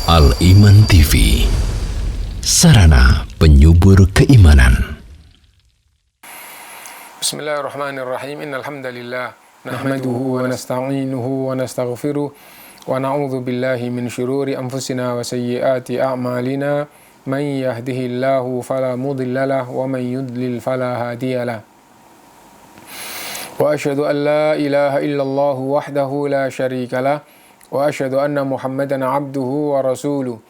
Al-Iman TV, sarana penyubur keimanan. Bismillahirrahmanirrahim. Innal hamdalillah nahmaduhu wa nasta'inuhu wa nastaghfiruh wa na'udzu billahi min syururi anfusina wa sayyiati a'malina. Man yahdihillahu fala mudhillalah wa man yudlil fala hadiyalah. Wa asyhadu an la ilaha illallah wahdahu la syarikalah wa asyhadu anna Muhammadan abduhu wa rasuluh.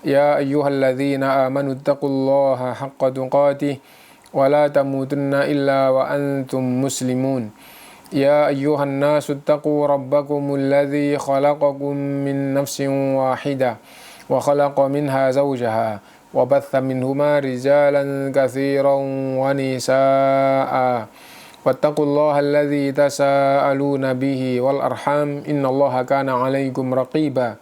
Ya ayyuhalladzina amanu taqullaha haqqa tuqatih wa la tamutunna illa wa antum muslimun. Ya ayyuhan nasu taqu rabbakumul ladzi khalaqakum min nafsin wahidah wa khalaqa minha zawjaha wa batha minhuma rijalan katsiran wa nisaa'a. Wattaqullaha alladzi tasaaluna bihi wal arham innallaha kana 'alaikum raqiba.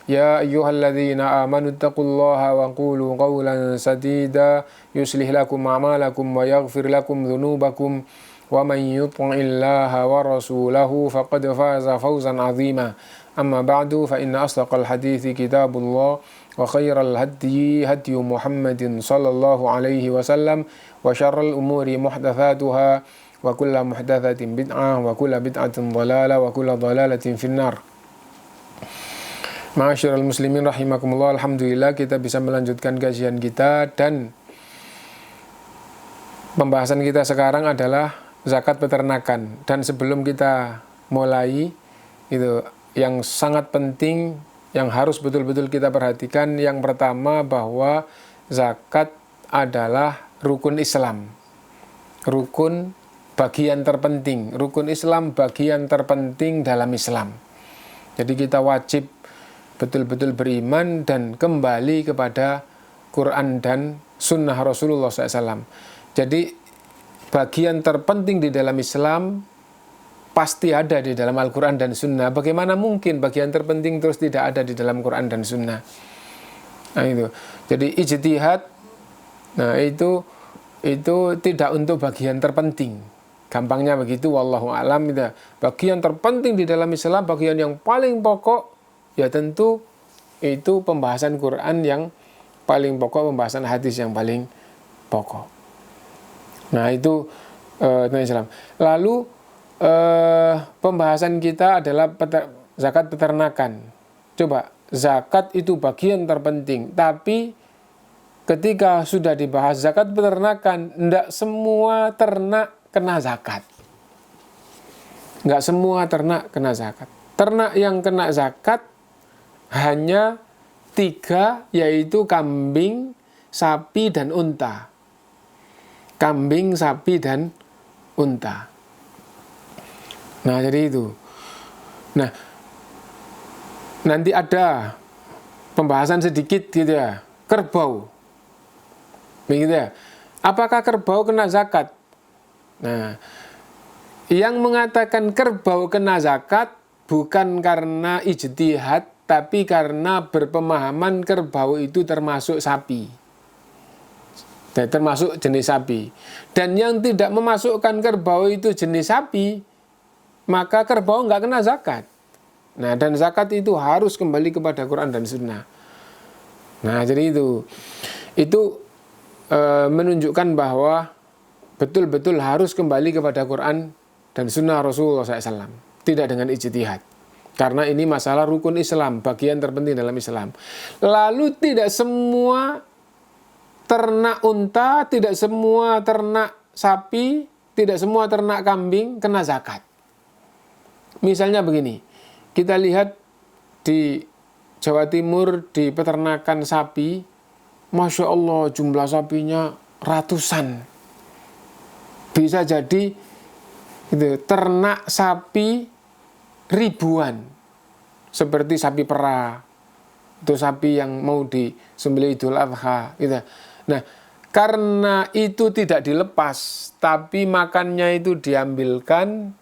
Ya ayyuhalladzina amanu taqullaha wa qulu qawlan sadida yuslih lakum a'malakum wa yaghfir lakum dhunubakum wa man yuti'illaha wa rasulahu faqad faza fawzan 'azima. Amma ba'du fa inna asdaqal hadithi kitabullah wa khairal hadyi hadyu Muhammadin sallallahu alaihi wasallam wa syarrul umuri muhdatsatuha wa kullu muhdatsatin bid'ah wa kullu bid'atin dhalalah wa kullu dhalalatin finnar. Ma'asyiral muslimin rahimakumullah, alhamdulillah kita bisa melanjutkan kajian kita, dan pembahasan kita sekarang adalah zakat peternakan. Dan sebelum kita mulai, itu yang sangat penting yang harus betul-betul kita perhatikan, yang pertama bahwa zakat adalah rukun Islam. Rukun bagian terpenting, rukun Islam bagian terpenting dalam Islam. Jadi kita wajib betul-betul beriman dan kembali kepada Quran dan Sunnah Rasulullah SAW. Jadi bagian terpenting di dalam Islam pasti ada di dalam Al-Quran dan Sunnah. Bagaimana mungkin bagian terpenting terus tidak ada di dalam Quran dan Sunnah? Nah itu. Jadi ijtihad, nah itu tidak untuk bagian terpenting. Gampangnya begitu, wallahu a'lam. Bagian terpenting di dalam Islam, bagian yang paling pokok, ya tentu itu pembahasan Quran yang paling pokok, pembahasan hadis yang paling pokok. Nah itu Islam. Lalu pembahasan kita adalah zakat peternakan. Coba, zakat itu bagian terpenting, tapi ketika sudah dibahas zakat peternakan, tidak semua ternak kena zakat. Enggak semua ternak kena zakat. Ternak yang kena zakat hanya 3, yaitu kambing, sapi, dan unta. Kambing, sapi, dan unta. Nah, jadi itu. Nah, nanti ada pembahasan sedikit gitu ya. Kerbau. Begitu ya. Apakah kerbau kena zakat? Nah, yang mengatakan kerbau kena zakat bukan karena ijtihad, tapi karena berpemahaman kerbau itu termasuk sapi, dan termasuk jenis sapi. Dan yang tidak memasukkan kerbau itu jenis sapi, maka kerbau nggak kena zakat. Nah, dan zakat itu harus kembali kepada Quran dan Sunnah. Nah, jadi itu menunjukkan bahwa betul-betul harus kembali kepada Quran dan Sunnah Rasulullah SAW, tidak dengan ijtihad. Karena ini masalah rukun Islam, bagian terpenting dalam Islam. Lalu tidak semua ternak unta, tidak semua ternak sapi, tidak semua ternak kambing kena zakat. Misalnya begini, kita lihat di Jawa Timur, di peternakan sapi, Masya Allah jumlah sapinya ratusan. Bisa jadi ternak sapi ribuan, seperti sapi perah, itu sapi yang mau disembelih Idul Adha gitu. Nah, karena itu tidak dilepas, tapi makannya itu diambilkan,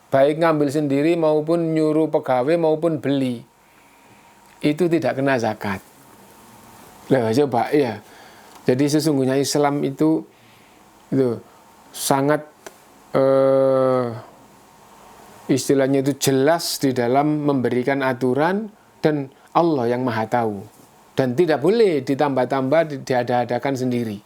baik ngambil sendiri maupun nyuruh pegawai maupun beli, itu tidak kena zakat. Nah, coba ya. Jadi sesungguhnya Islam itu sangat istilahnya itu jelas di dalam memberikan aturan, dan Allah yang maha tahu. Dan tidak boleh ditambah-tambah, diada-adakan sendiri.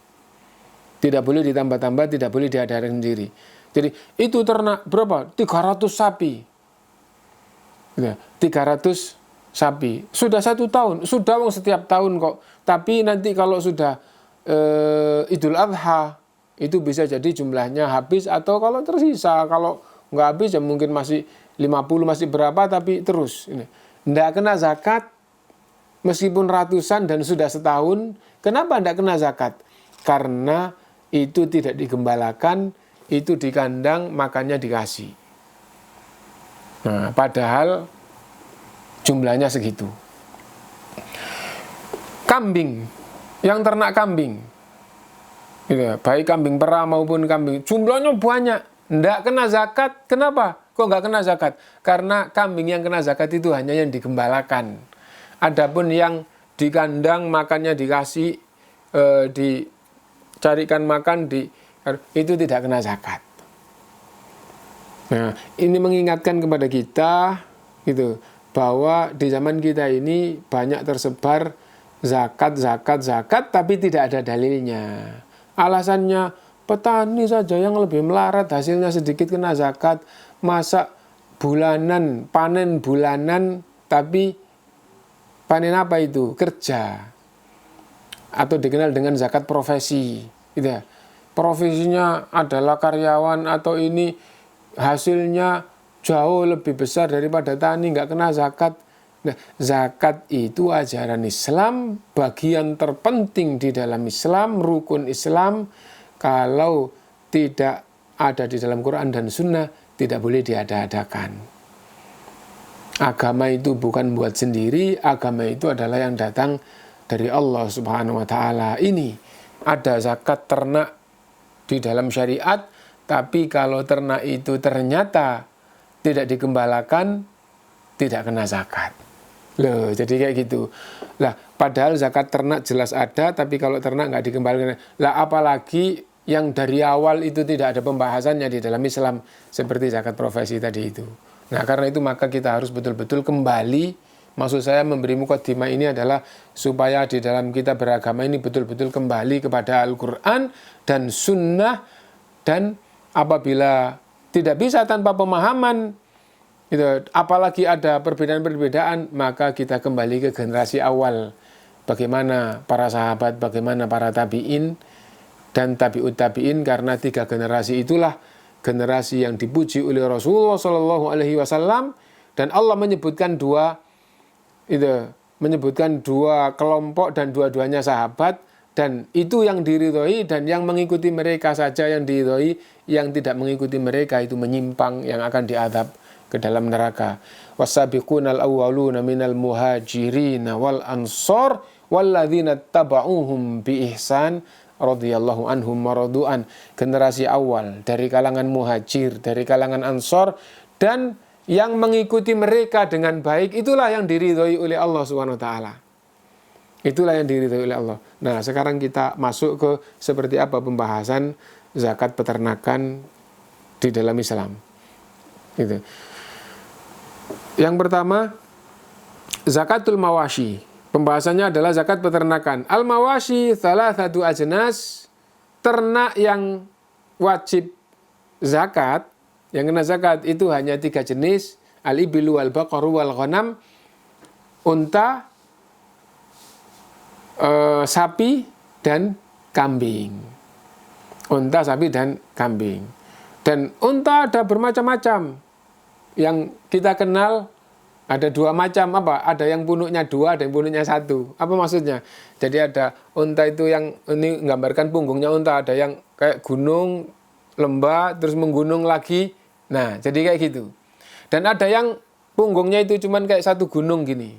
Tidak boleh ditambah-tambah, tidak boleh diada-adakan sendiri. Jadi itu ternak berapa? 300 sapi. 300 sapi. Sudah 1 tahun. Sudah setiap tahun kok. Tapi nanti kalau sudah Idul Adha, itu bisa jadi jumlahnya habis. Atau kalau tersisa, kalau nggak habis ya mungkin masih 50, masih berapa, tapi terus. Nggak kena zakat. Meskipun ratusan dan sudah setahun, kenapa tidak kena zakat? Karena itu tidak digembalakan, itu di kandang, makannya dikasih. Nah, padahal jumlahnya segitu. Kambing, yang ternak kambing, baik kambing perah maupun kambing, jumlahnya banyak, tidak kena zakat. Kenapa? Kok nggak kena zakat? Karena kambing yang kena zakat itu hanya yang digembalakan. Adapun yang di kandang makannya dikasih, dicarikan makan, itu tidak kena zakat. Nah, ini mengingatkan kepada kita gitu, bahwa di zaman kita ini banyak tersebar zakat, tapi tidak ada dalilnya. Alasannya petani saja yang lebih melarat, hasilnya sedikit kena zakat. Masa bulanan, panen bulanan, tapi panen apa itu? Kerja. Atau dikenal dengan zakat profesi. Gitu ya. Profesinya adalah karyawan atau ini hasilnya jauh lebih besar daripada tani, nggak kena zakat. Nah, zakat itu ajaran Islam, bagian terpenting di dalam Islam, rukun Islam. Kalau tidak ada di dalam Quran dan Sunnah, tidak boleh diada-adakan. Agama itu bukan buat sendiri, agama itu adalah yang datang dari Allah Subhanahu wa Ta'ala. Ini ada zakat ternak di dalam syariat, tapi kalau ternak itu ternyata tidak digembalakan, tidak kena zakat. Loh, jadi kayak gitu. Lah, padahal zakat ternak jelas ada, tapi kalau ternak nggak digembalakan, lah apalagi yang dari awal itu tidak ada pembahasannya di dalam Islam, seperti zakat profesi tadi itu. Nah, karena itu maka kita harus betul-betul kembali. Maksud saya memberi mukadimah ini adalah supaya di dalam kita beragama ini betul-betul kembali kepada Al-Quran dan Sunnah. Dan apabila tidak bisa tanpa pemahaman, gitu, apalagi ada perbedaan-perbedaan, maka kita kembali ke generasi awal. Bagaimana para sahabat, bagaimana para tabi'in dan tabi'ut tabi'in, karena 3 generasi itulah generasi yang dipuji oleh Rasulullah Shallallahu Alaihi Wasallam. Dan Allah menyebutkan dua kelompok dan dua-duanya sahabat, dan itu yang diridhoi dan yang mengikuti mereka saja yang diridhoi, yang tidak mengikuti mereka itu menyimpang, yang akan diadab ke dalam neraka. Wasabiqunal awwaluna minal muhajirin wal ansor walladzina taba'uhum bi ihsan radhiyallahu anhum maradu'an. Generasi awal dari kalangan muhajir, dari kalangan ansor, dan yang mengikuti mereka dengan baik, itulah yang diridhoi oleh Allah Subhanahu wa Ta'ala. Itulah yang diridhoi oleh Allah. Nah, sekarang kita masuk ke seperti apa pembahasan zakat peternakan di dalam Islam. Gitu. Yang pertama, zakatul mawashi. Pembahasannya adalah zakat peternakan. Al-mawashi salah satu ajnas, ternak yang wajib zakat, yang kena zakat itu hanya 3 jenis, al-ibilu wal baqaru wal ghanam, unta, sapi dan kambing. Unta, sapi dan kambing. Dan unta ada bermacam-macam. Yang kita kenal ada 2 macam, apa? Ada yang punuknya 2, ada yang punuknya 1. Apa maksudnya? Jadi ada unta itu yang, ini menggambarkan punggungnya unta, ada yang kayak gunung, lembah, terus menggunung lagi. Nah, jadi kayak gitu. Dan ada yang punggungnya itu cuman kayak 1 gunung gini.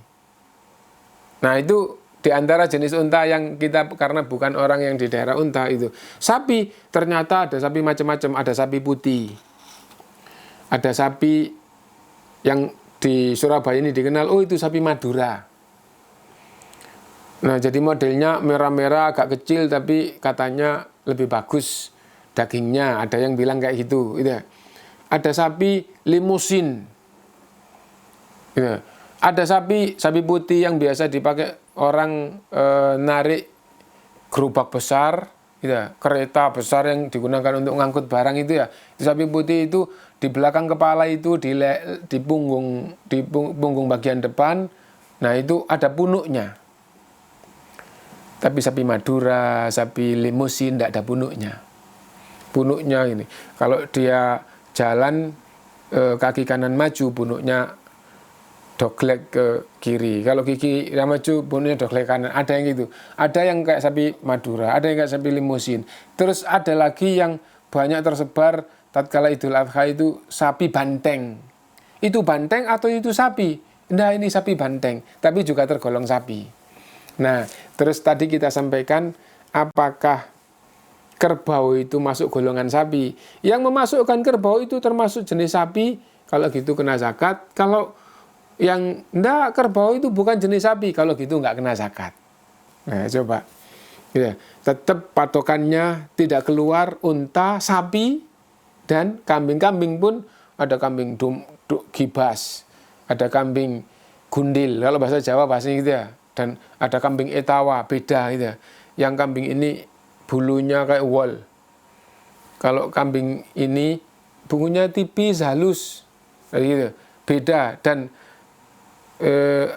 Nah, itu di antara jenis unta yang kita, karena bukan orang yang di daerah unta itu. Sapi, ternyata ada sapi macam-macam. Ada sapi putih. Ada sapi yang di Surabaya ini dikenal, oh itu sapi Madura. Nah, jadi modelnya merah-merah, agak kecil, tapi katanya lebih bagus dagingnya. Ada yang bilang kayak gitu. Gitu. Ada sapi limusin. Gitu. Ada sapi putih yang biasa dipakai orang narik gerobak besar, gitu ya, kereta besar yang digunakan untuk ngangkut barang itu ya. Sapi putih itu di belakang kepala itu di punggung bagian depan, nah itu ada punuknya. Tapi sapi Madura, sapi limusin tidak ada punuknya. Punuknya ini, kalau dia jalan kaki kanan maju, punuknya doglek ke kiri. Kalau kiri maju, punuknya doglek kanan. Ada yang gitu. Ada yang kayak sapi Madura, ada yang kayak sapi limusin. Terus ada lagi yang banyak tersebar tatkala Idul Adha itu sapi banteng. Itu banteng atau itu sapi? Nah, ini sapi banteng, tapi juga tergolong sapi. Nah, terus tadi kita sampaikan apakah kerbau itu masuk golongan sapi? Yang memasukkan kerbau itu termasuk jenis sapi, kalau gitu kena zakat. Kalau yang enggak, kerbau itu bukan jenis sapi, kalau gitu enggak kena zakat. Nah, coba. Ya, tetap patokannya tidak keluar unta, sapi, dan kambing-kambing pun ada kambing gibas, ada kambing gundil, kalau bahasa Jawa bahasa gitu ya. Dan ada kambing etawa, beda gitu ya. Yang kambing ini bulunya kayak wol. Kalau kambing ini bulunya tipis, halus, kayak gitu. Beda. Dan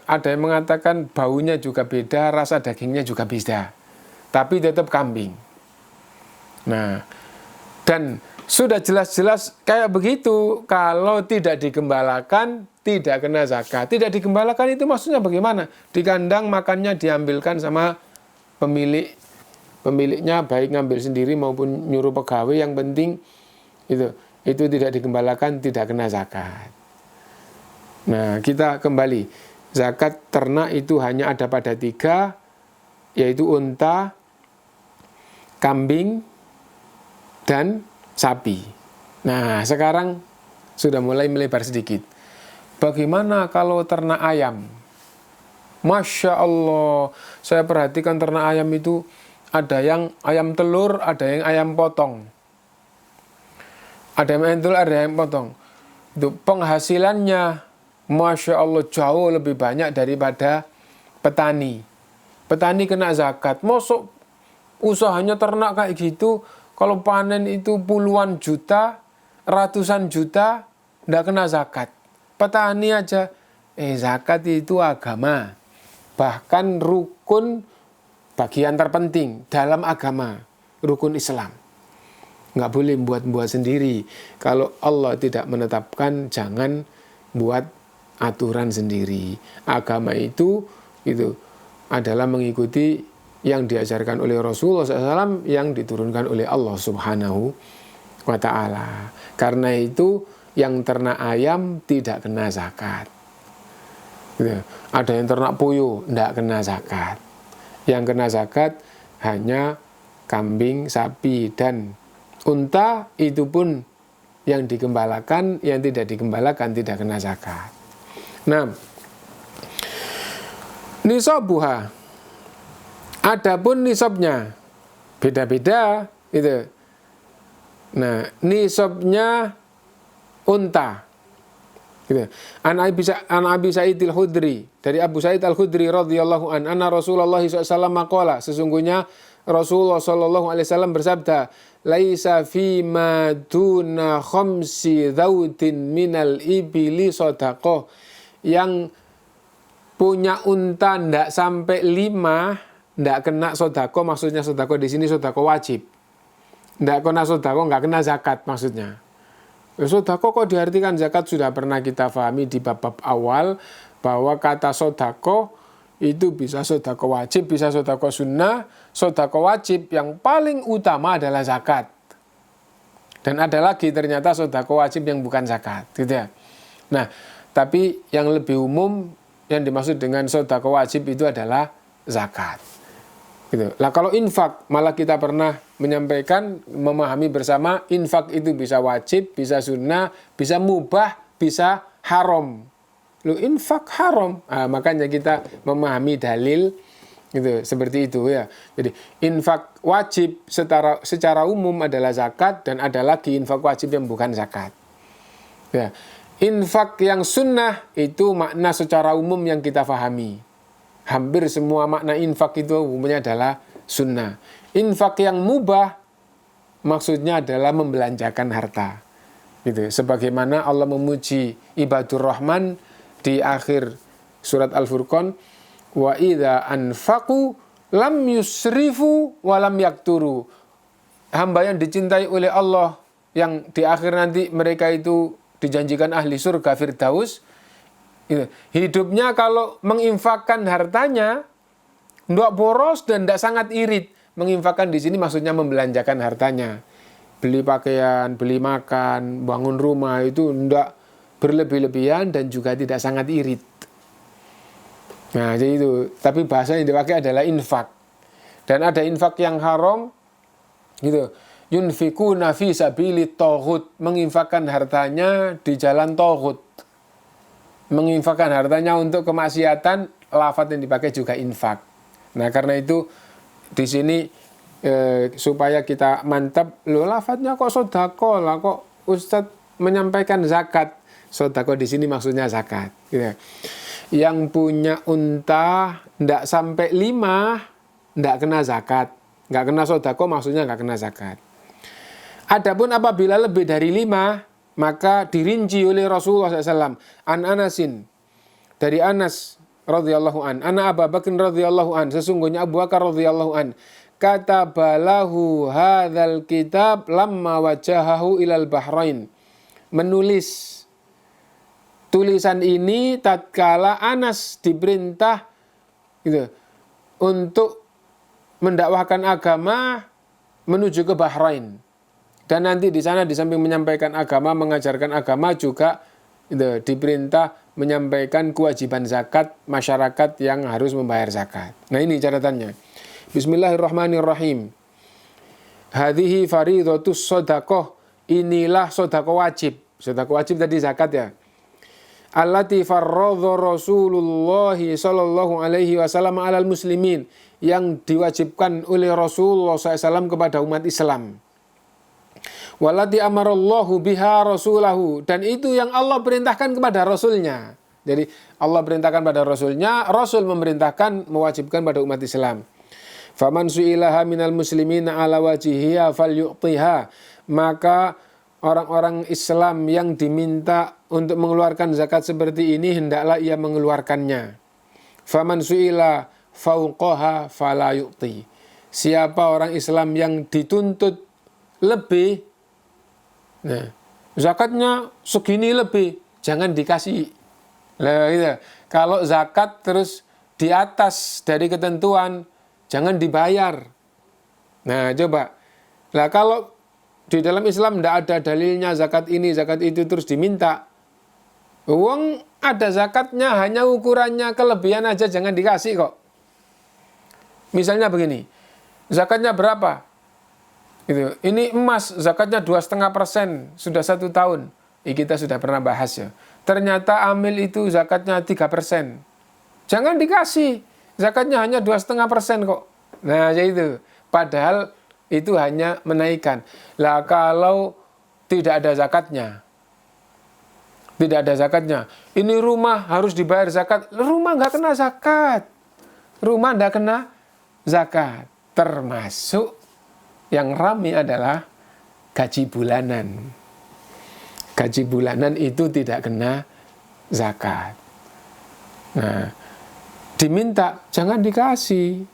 ada yang mengatakan baunya juga beda, rasa dagingnya juga beda. Tapi tetap kambing. Nah, dan sudah jelas-jelas kayak begitu. Kalau tidak digembalakan, tidak kena zakat. Tidak digembalakan itu maksudnya bagaimana? Di kandang makannya diambilkan sama pemiliknya, baik ngambil sendiri maupun nyuruh pegawai, yang penting itu tidak digembalakan, tidak kena zakat. Nah, kita kembali. Zakat ternak itu hanya ada pada 3, yaitu unta, kambing, dan sapi. Nah, sekarang sudah mulai melebar sedikit. Bagaimana kalau ternak ayam? Masya Allah, saya perhatikan ternak ayam itu ada yang ayam telur, ada yang ayam potong. Ada yang ayam telur, ada yang potong. Itu penghasilannya Masya Allah jauh lebih banyak daripada petani. Petani kena zakat. Masuk usahanya ternak kayak gitu, kalau panen itu puluhan juta, ratusan juta, tidak kena zakat. Petani aja, zakat itu agama. Bahkan rukun bagian terpenting dalam agama, rukun Islam. Nggak boleh buat sendiri. Kalau Allah tidak menetapkan, jangan buat aturan sendiri. Agama itu adalah mengikuti yang diajarkan oleh Rasulullah SAW, yang diturunkan oleh Allah Subhanahu wa Ta'ala. Karena itu yang ternak ayam tidak kena zakat. Ada yang ternak puyuh tidak kena zakat. Yang kena zakat hanya kambing, sapi, dan unta, itu pun yang digembalakan. Yang tidak digembalakan tidak kena zakat. Nah, nisabuha, adapun nisabnya beda-beda itu. Nah, nisabnya unta. Gitu. An Abi Sa'id al-Khudri, dari Abu Sa'id al-Khudri radhiyallahu an, anna Rasulullah SAW maqala, sesungguhnya Rasulullah SAW bersabda, laisa fi ma duna khamsi dzautin minal ibili shadaqah. Yang punya unta ndak sampai 5 ndak kena sodako. Maksudnya sodako di sini sodako wajib. Ndak kena sodako, nggak kena zakat maksudnya. Sodako kok diartikan zakat, sudah pernah kita pahami di bab-bab awal bahwa kata sodako itu bisa sodako wajib, bisa sodako sunnah. Sodako wajib yang paling utama adalah zakat. Dan ada lagi ternyata sodako wajib yang bukan zakat, gitu ya. Nah, tapi yang lebih umum yang dimaksud dengan sedekah wajib itu adalah zakat. Gitu. Nah, kalau infak, malah kita pernah menyampaikan, memahami bersama, infak itu bisa wajib, bisa sunnah, bisa mubah, bisa haram. Lu infak haram. Nah, makanya kita memahami dalil gitu, seperti itu ya. Jadi infak wajib secara umum adalah zakat, dan ada lagi infak wajib yang bukan zakat. Ya. Infak yang sunnah itu makna secara umum yang kita fahami. Hampir semua makna infak itu umumnya adalah sunnah. Infak yang mubah maksudnya adalah membelanjakan harta. Gitu. Sebagaimana Allah memuji ibadur rahman di akhir surat Al-Furqan, wa idza anfaqu lam yusrifu wa lam yakturu. Hamba yang dicintai oleh Allah yang di akhir nanti mereka itu dijanjikan ahli surga Firdaus, hidupnya kalau menginfakkan hartanya ndak boros dan ndak sangat irit. Menginfakkan di sini maksudnya membelanjakan hartanya. Beli pakaian, beli makan, bangun rumah itu ndak berlebih-lebihan dan juga tidak sangat irit. Nah, jadi itu. Tapi bahasa yang dipakai adalah infak. Dan ada infak yang haram gitu. Yunfikuna fi sabilit taghut, menginfakkan hartanya di jalan taghut. Menginfakkan hartanya untuk kemaksiatan, lafaz yang dipakai juga infak. Nah, karena itu di sini supaya kita mantap, loh lafadznya kok sodako lah, kok Ustadz menyampaikan zakat. Sodako di sini maksudnya zakat. Gitu. Yang punya unta ndak sampai 5 ndak kena zakat, nggak kena sodako maksudnya nggak kena zakat. Adapun apabila lebih dari 5 maka dirinci oleh Rasulullah SAW. An Anasin, dari Anas radhiyallahu an, Ana Abu Bakr radhiyallahu an, sesungguhnya Abu Bakar radhiyallahu an, katabalahu hadzal kitab lamma wajahahu ilal Bahrain, menulis tulisan ini tatkala Anas diperintah gitu, untuk mendakwahkan agama menuju ke Bahrain. Dan nanti di sana di samping menyampaikan agama, mengajarkan agama juga gitu, diperintah menyampaikan kewajiban zakat masyarakat yang harus membayar zakat. Nah, ini catatannya. Bismillahirrahmanirrahim. Hadhihi faridatus shadaqah. Inilah sedekah wajib. Sedekah wajib tadi zakat ya. Allati farradha Rasulullah sallallahu alaihi wasallam alal muslimin, yang diwajibkan oleh Rasulullah SAW kepada umat Islam. Walati amarallahu biha rasulahu, dan itu yang Allah perintahkan kepada Rasulnya. Jadi Allah perintahkan pada Rasulnya, Rasul memerintahkan, mewajibkan pada umat Islam. Faman su'ilaha minal muslimina ala wajhiha falyu'tiha, maka orang-orang Islam yang diminta untuk mengeluarkan zakat seperti ini, hendaklah ia mengeluarkannya. Faman su'ila fauqaha fala yu'ti, siapa orang Islam yang dituntut lebih, nah, zakatnya segini lebih, jangan dikasih. Nah, gitu. Kalau zakat terus di atas dari ketentuan, jangan dibayar. Nah, coba. Nah, kalau di dalam Islam tidak ada dalilnya zakat ini, zakat itu terus diminta. Uang ada zakatnya, hanya ukurannya kelebihan aja jangan dikasih kok. Misalnya begini, zakatnya berapa? Gitu. Ini emas zakatnya 2,5%, sudah 1 tahun. Kita sudah pernah bahas ya. Ternyata amil itu zakatnya 3%. Jangan dikasih. Zakatnya hanya 2,5% kok. Nah, itu. Padahal itu hanya menaikkan. Lah kalau tidak ada zakatnya. Tidak ada zakatnya. Ini rumah harus dibayar zakat. Rumah nggak kena zakat. Rumah nggak kena zakat. Termasuk yang ramai adalah gaji bulanan. Gaji bulanan itu tidak kena zakat. Nah, diminta, jangan dikasih.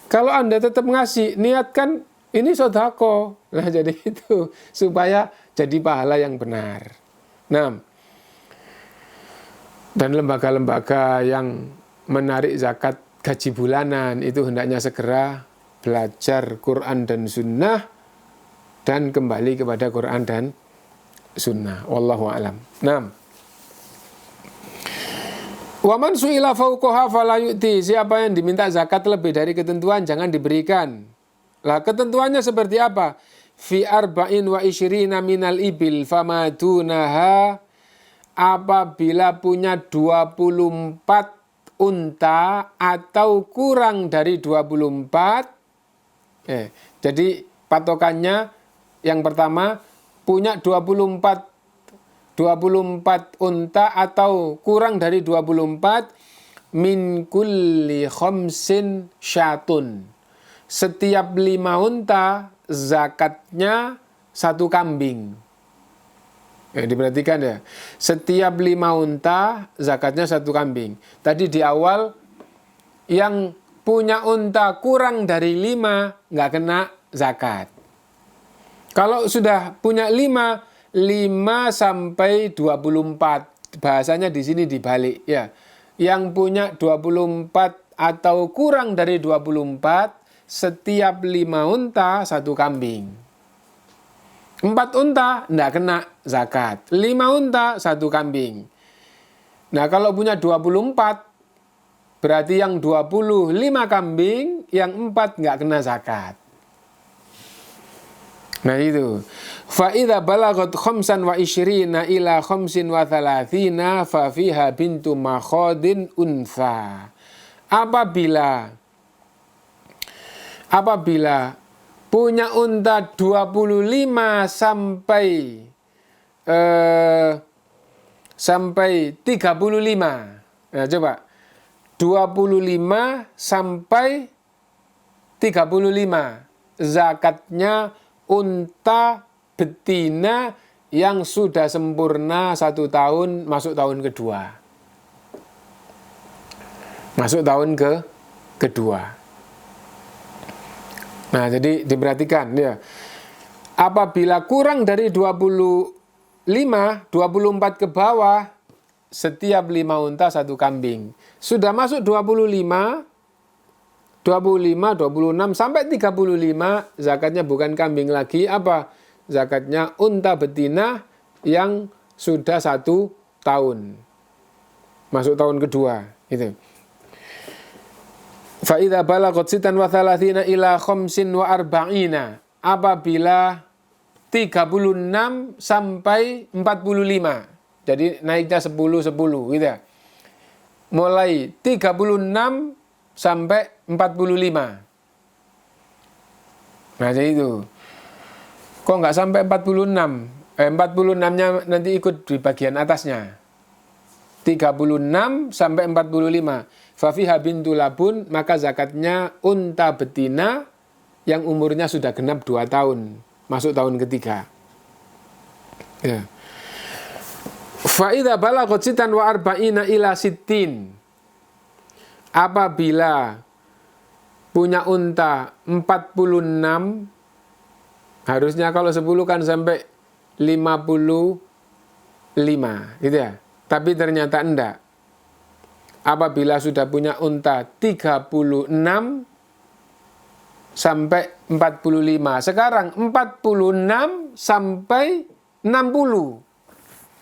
Kalau Anda tetap ngasih, niatkan ini sodako. Nah, jadi itu supaya jadi pahala yang benar. Nah, dan lembaga-lembaga yang menarik zakat gaji bulanan itu hendaknya segera belajar Quran dan Sunnah dan kembali kepada Quran dan Sunnah. Wallahu a'lam. Nah, wa man su'ila fawqaha fala yu'ti, siapa yang diminta zakat lebih dari ketentuan jangan diberikan. Lah ketentuannya seperti apa? Fi arba'in wa isyrina minal ibil famadunaha, apabila punya 24 unta atau kurang dari 24. Jadi patokannya yang pertama punya 24 24 unta atau kurang dari 24, min kulli khamsin syatun. Setiap 5 unta zakatnya 1 kambing. Diperhatikan ya. Setiap 5 unta zakatnya 1 kambing. Tadi di awal yang punya unta kurang dari 5 nggak kena zakat. Kalau sudah punya 5 sampai 24. Bahasanya di sini dibalik ya. Yang punya 24 atau kurang dari 24, setiap 5 unta 1 kambing. 4 unta tidak kena zakat. 5 unta 1 kambing. Nah kalau punya 24, berarti yang 25 kambing, yang 4 nggak kena zakat. Nah itu. Fa'idha balagot khamsan wa isyrina ila khamsin wa thalathina fa fiha bintu makhadin untha. Apabila punya unta 25 sampai 35. Nah coba. 25 sampai 35. Zakatnya unta betina yang sudah sempurna 1 tahun masuk tahun kedua. Masuk tahun kedua. Nah, jadi diperhatikan ya. Apabila kurang dari 25, 24 ke bawah, setiap 5 unta 1 kambing. Sudah masuk 25, 26 sampai 35, zakatnya bukan kambing lagi, apa? Zakatnya unta betina yang sudah 1 tahun. Masuk tahun kedua, gitu. Fa idza balagat sitan wa thalathina ila khamsin wa arba'ina. Apabila 36 sampai 45. Jadi naiknya 10 gitu ya. Mulai 36 sampai 45. Nah, jadi itu. Kok nggak sampai 46? 46-nya nanti ikut di bagian atasnya. 36 sampai 45. Fafiha bintu labun, maka zakatnya unta betina yang umurnya sudah genap 2 tahun, masuk tahun ketiga. Ya. Fa idza balagat sitan wa arba'ina ila sittin. Apabila punya unta 46, harusnya kalau 10 kan sampai 55, gitu ya. Tapi ternyata enggak. Apabila sudah punya unta 36 sampai 45. Sekarang 46 sampai 60.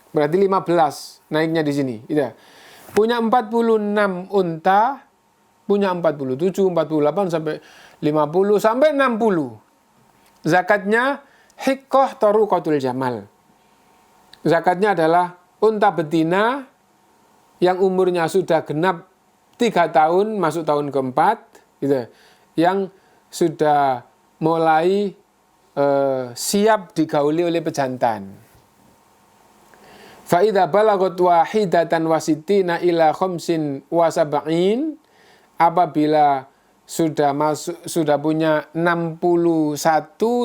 Berarti 15 naiknya di sini, gitu ya. Punya 46 unta, punya 47, 48 sampai 50 sampai 60. Zakatnya hiqqah taruqatul jamal. Zakatnya adalah unta betina yang umurnya sudah genap 3 tahun, masuk tahun keempat, gitu, yang sudah mulai siap digauli oleh pejantan. Fa idza balagat wahidatan wasittina ila khamsin wa sab'in, apabila sudah punya 61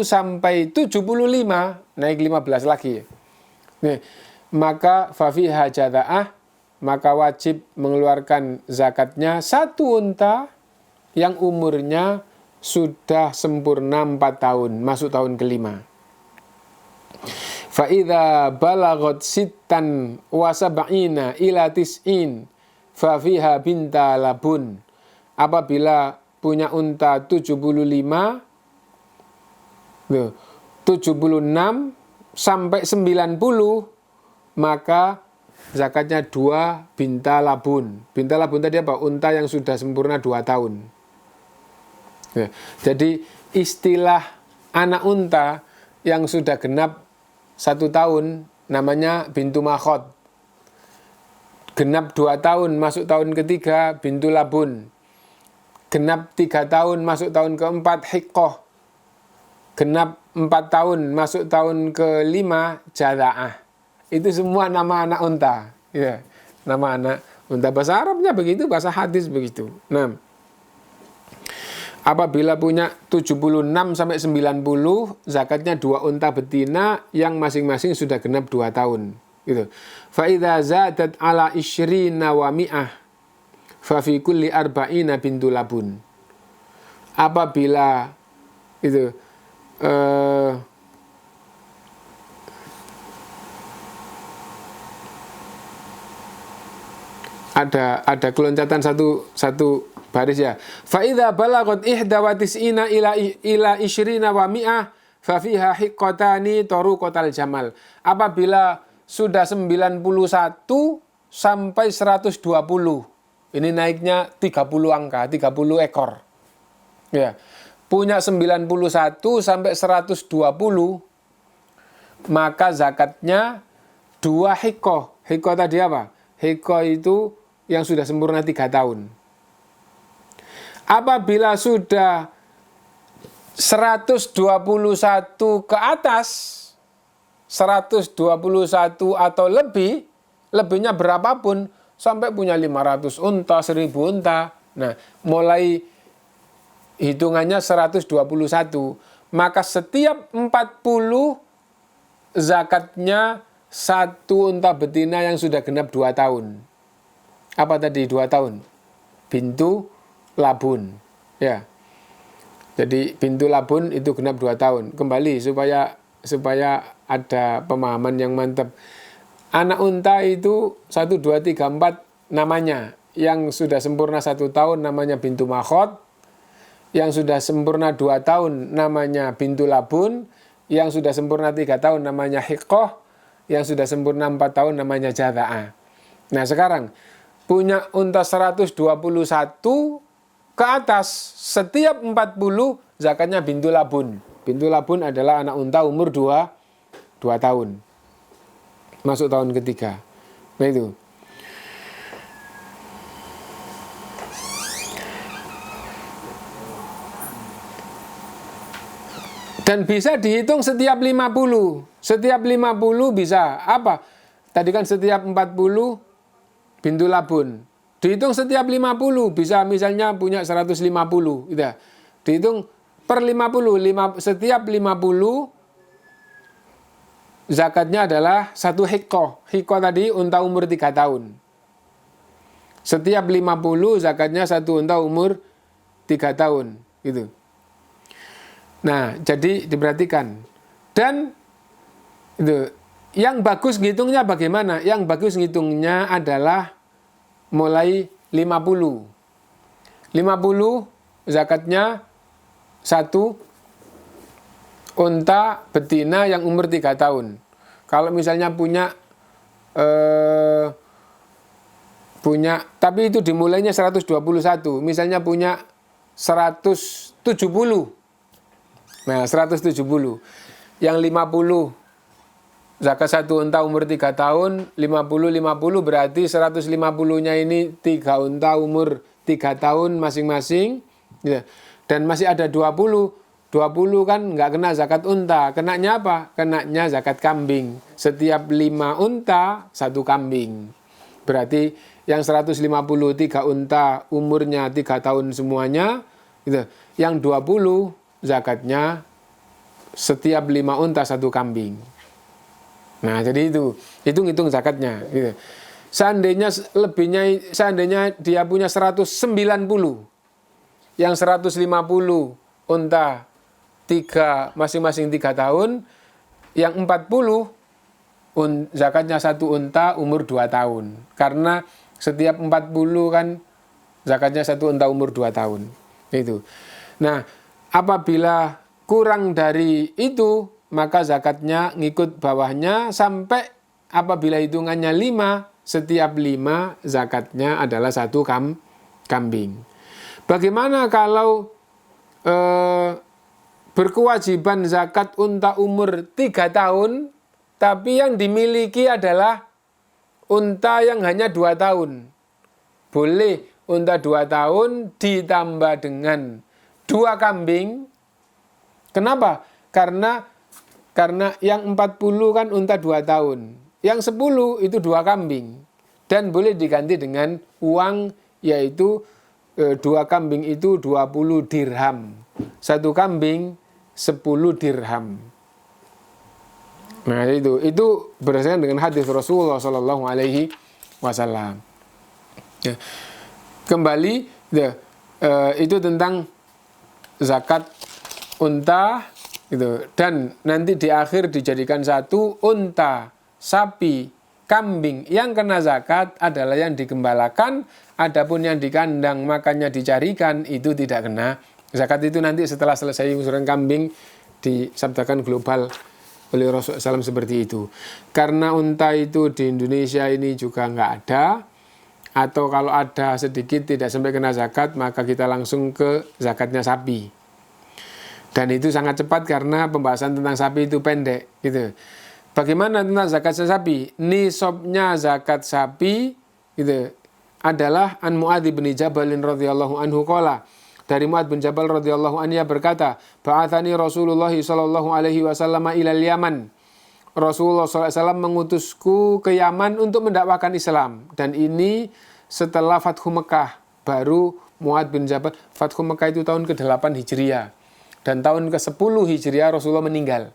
sampai 75, naik 15 lagi. Nih, maka fafiha jada'ah, maka wajib mengeluarkan zakatnya 1 unta yang umurnya sudah sempurna 4 tahun, masuk tahun kelima. Fa idza balagat sittan wa sab'ina ila tis'in fa fiha binta labun. Apabila punya unta 76 sampai 90, maka zakatnya 2 binta labun. Binta labun tadi apa? Unta yang sudah sempurna 2 tahun. Ya, jadi istilah anak unta yang sudah genap 1 tahun namanya bintu makhod. Genap 2 tahun masuk tahun ketiga bintu labun. Genap 3 tahun masuk tahun keempat hiqqah. Genap 4 tahun masuk tahun kelima jada'ah. itu semua nama anak unta. Ya, nama anak unta. Bahasa Arabnya begitu, bahasa hadis begitu. Nah, apabila punya 76 sampai 90, zakatnya 2 unta betina yang masing-masing sudah genap 2 tahun. Gitu. Fa idza zadat ala isyrina wa mi'ah fa fi kulli arba'ina bintu labun. Apabila itu ada keloncatan satu baris ya. Fa idza balagat ihda wa tis'ina ila isyrina wa mi'ah fa fiha hiqqatani taruqatal jamal. Apabila sudah 91 sampai 120. Ini naiknya 30 angka, 30 ekor. Ya. Punya 91 sampai 120, maka zakatnya 2 hiqqah. Hiqqah tadi apa? Hiqqah itu yang sudah sempurna 3 tahun. Apabila sudah 121 ke atas, 121 atau lebihnya berapapun, sampai punya 500 unta, 1000 unta. Nah, mulai hitungannya 121. Maka setiap 40 zakatnya 1 unta betina yang sudah genap 2 tahun. Apa tadi 2 tahun? Bintu labun. Ya. Jadi bintu labun itu genap 2 tahun. Kembali supaya ada pemahaman yang mantap. Anak unta itu 1, 2, 3, 4 namanya. Yang sudah sempurna 1 tahun namanya bintu makhot. Yang sudah sempurna 2 tahun namanya bintu labun. Yang sudah sempurna 3 tahun namanya hiqqah. Yang sudah sempurna 4 tahun namanya jaza'ah. Nah sekarang punya unta 121 ke atas, setiap 40 zakatnya bintu labun. Bintu labun adalah anak unta umur 2 tahun. Masuk tahun ketiga. Nah itu. Dan bisa dihitung setiap 50. Setiap 50 bisa. Apa? Tadi kan setiap 40 bintu labun. Dihitung setiap 50. Bisa misalnya punya 150. Gitu. Dihitung per 50. Setiap 50 zakatnya adalah 1 hiqqah. Hiqqah tadi unta umur 3 tahun. Setiap 50 zakatnya 1 unta umur 3 tahun. Gitu. Nah, jadi diperhatikan. Dan itu, yang bagus ngitungnya bagaimana? Yang bagus ngitungnya adalah mulai 50. 50 zakatnya 1 unta betina yang umur 3 tahun. Kalau misalnya punya tapi itu dimulainya 121. Misalnya punya 170. Nah, 170. Yang 50 zakat 1 unta umur 3 tahun, 50 berarti 150-nya ini 3 unta umur 3 tahun masing-masing. Dan masih ada 20. 20 kan nggak kena zakat unta. Kenanya apa? Kenanya zakat kambing. Setiap 5 unta 1 kambing. Berarti yang 150 3 unta umurnya 3 tahun semuanya. Gitu. Yang 20 zakatnya setiap 5 unta 1 kambing. Nah, jadi itu hitung zakatnya. Gitu. Seandainya dia punya 190, yang 150 unta masing-masing 3 tahun, yang 40 zakatnya 1 unta umur 2 tahun. Karena setiap 40 kan zakatnya 1 unta umur 2 tahun. Itu. Nah, apabila kurang dari itu, maka zakatnya ngikut bawahnya sampai apabila hitungannya 5, setiap 5 zakatnya adalah 1 kambing. Bagaimana kalau berkewajiban zakat unta umur 3 tahun, tapi yang dimiliki adalah unta yang hanya 2 tahun? Boleh unta 2 tahun ditambah dengan 2 kambing. Kenapa? Karena yang 40 kan unta 2 tahun. Yang 10 itu 2 kambing. Dan boleh diganti dengan uang, yaitu 2 kambing itu 20 dirham. 1 kambing 10 dirham. Nah itu berdasarkan dengan hadis Rasulullah Sallallahu Alaihi Wasallam. Ya. Kembali itu tentang zakat unta gitu. Dan nanti di akhir dijadikan satu, unta, sapi, kambing yang kena zakat adalah yang digembalakan, adapun yang di kandang makanya dicarikan itu tidak kena zakat. Itu nanti setelah selesai usuran kambing disabdakan global oleh Rasulullah SAW seperti itu. Karena unta itu di Indonesia ini juga nggak ada, atau kalau ada sedikit tidak sampai kena zakat, maka kita langsung ke zakatnya sapi. Dan itu sangat cepat karena pembahasan tentang sapi itu pendek gitu. Bagaimana tentang zakat sapi? Nisabnya zakat sapi gitu adalah an Muadz bin Jabal radhiyallahu anhu qala. Dari Muadz bin Jabal radhiyallahu anhu berkata, "Ba'atsani Rasulullah sallallahu alaihi wasallam ilal Yaman." Rasulullah sallallahu alaihi wasallam mengutusku ke Yaman untuk mendakwahkan Islam. Dan ini setelah Fathu Mekah. Baru Muadz bin Jabal, Fathu Mekah itu tahun ke-8 Hijriah. Dan tahun ke-10 Hijriah Rasulullah meninggal.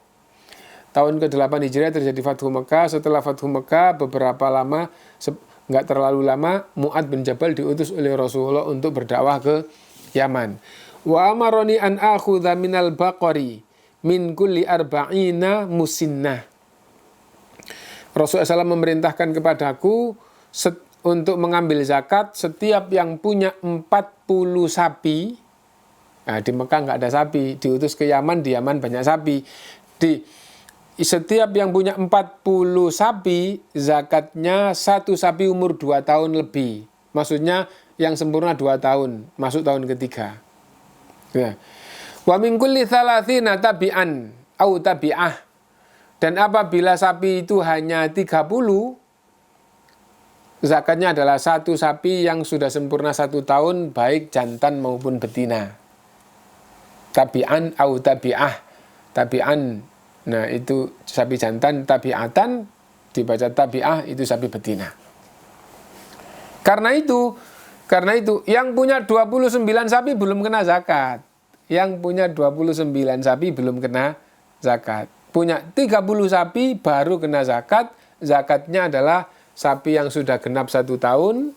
Tahun ke-8 Hijriah terjadi Fathu Mekah. Setelah Fathu Mekah beberapa lama, nggak terlalu lama, Muadz bin Jabal diutus oleh Rasulullah untuk berdakwah ke Yaman. Wa amaroni an akhudha minal baqari min kulli arba'ina musinnah. Rasulullah SAW memerintahkan kepadaku untuk mengambil zakat setiap yang punya 40 sapi. Nah, di Mekah nggak ada sapi, diutus ke Yaman, di Yaman banyak sapi. Setiap yang punya 40 sapi, zakatnya 1 sapi umur 2 tahun lebih. Maksudnya yang sempurna 2 tahun, masuk tahun ketiga. Ya. Wa min kulli 30 tabi'an au tabi'ah. Dan apabila sapi itu hanya 30, zakatnya adalah 1 sapi yang sudah sempurna 1 tahun, baik jantan maupun betina. Tabi'an au tabi'ah. Tabi'an, nah itu sapi jantan, tabi'atan dibaca tabi'ah, itu sapi betina. Karena itu yang punya 29 sapi belum kena zakat. Yang punya 29 sapi belum kena zakat. Punya 30 sapi baru kena zakat. Zakatnya adalah sapi yang sudah genap 1 tahun.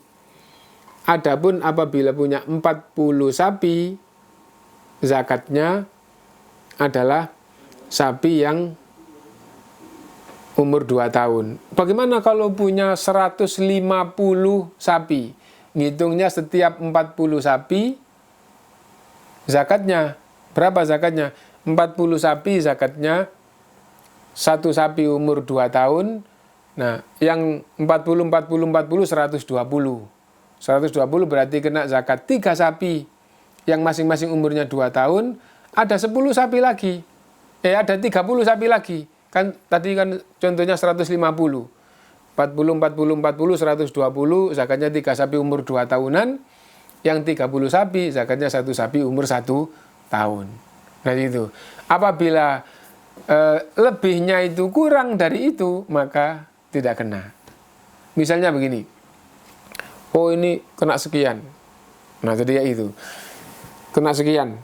Adapun apabila punya 40 sapi, zakatnya adalah sapi yang umur 2 tahun. Bagaimana kalau punya 150 sapi? Ngitungnya setiap 40 sapi, zakatnya berapa zakatnya? 40 sapi zakatnya 1 sapi umur 2 tahun. Nah, yang 40 120. 120 berarti kena zakat 3 sapi yang masing-masing umurnya 2 tahun, ada 10 sapi lagi. Ada 30 sapi lagi. Kan tadi kan contohnya 150. 40, 120, zakatnya 3 sapi umur 2 tahunan. Yang 30 sapi, zakatnya 1 sapi umur 1 tahun. Nah itu. Apabila lebihnya itu kurang dari itu, maka tidak kena. Misalnya begini. Oh ini kena sekian. Nah jadi ya itu. Kena sekian.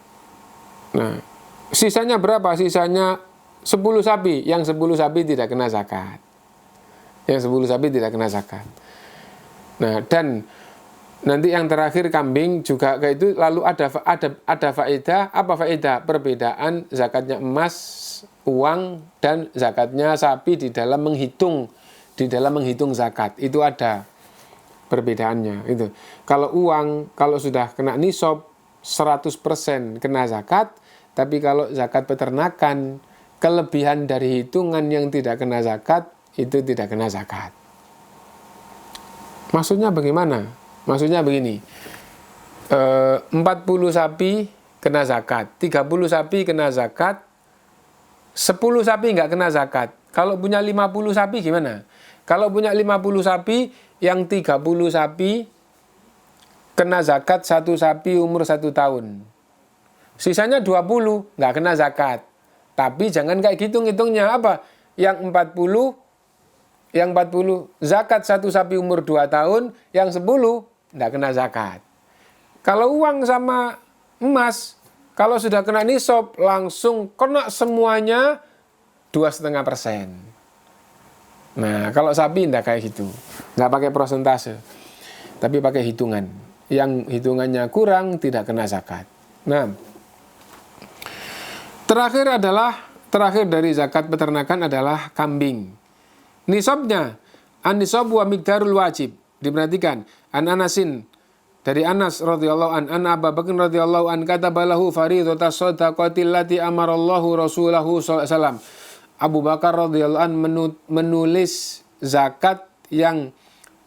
Nah sisanya berapa? Sisanya 10 sapi. Yang 10 sapi tidak kena zakat. Yang 10 sapi tidak kena zakat. Nah, dan nanti yang terakhir kambing juga kayak itu. Lalu ada faedah. Apa faedah? Perbedaan zakatnya emas, uang, dan zakatnya sapi di dalam menghitung zakat. Itu ada perbedaannya. Itu. Kalau uang, kalau sudah kena nisab 100% kena zakat. Tapi kalau zakat peternakan, kelebihan dari hitungan yang tidak kena zakat, itu tidak kena zakat. Maksudnya bagaimana? Maksudnya begini, 40 sapi kena zakat, 30 sapi kena zakat, 10 sapi nggak kena zakat. Kalau punya 50 sapi gimana? Kalau punya 50 sapi, yang 30 sapi kena zakat 1 sapi umur 1 tahun. Sisanya 20 nggak kena zakat. Tapi jangan kayak gitu ngitungnya apa? Yang 40 yang 40 zakat satu sapi umur 2 tahun, yang 10 tidak kena zakat. Kalau uang sama emas, kalau sudah kena nisab langsung kena semuanya 2,5%. Nah, kalau sapi tidak kayak gitu, nggak pakai persentase, tapi pakai hitungan. Yang hitungannya kurang tidak kena zakat. Nah, terakhir dari zakat peternakan adalah kambing. Nisabnya, an-nisab wa miqdarul wajib. Diperhatikan, Anasin dari Anas radhiyallahu an Abu Bakar radhiyallahu an katabalahu fariidhatas shadaqatil lati amarallahu rasulahu sallallahu alaihi wasallam. Abu Bakar radhiyallahu an menulis zakat yang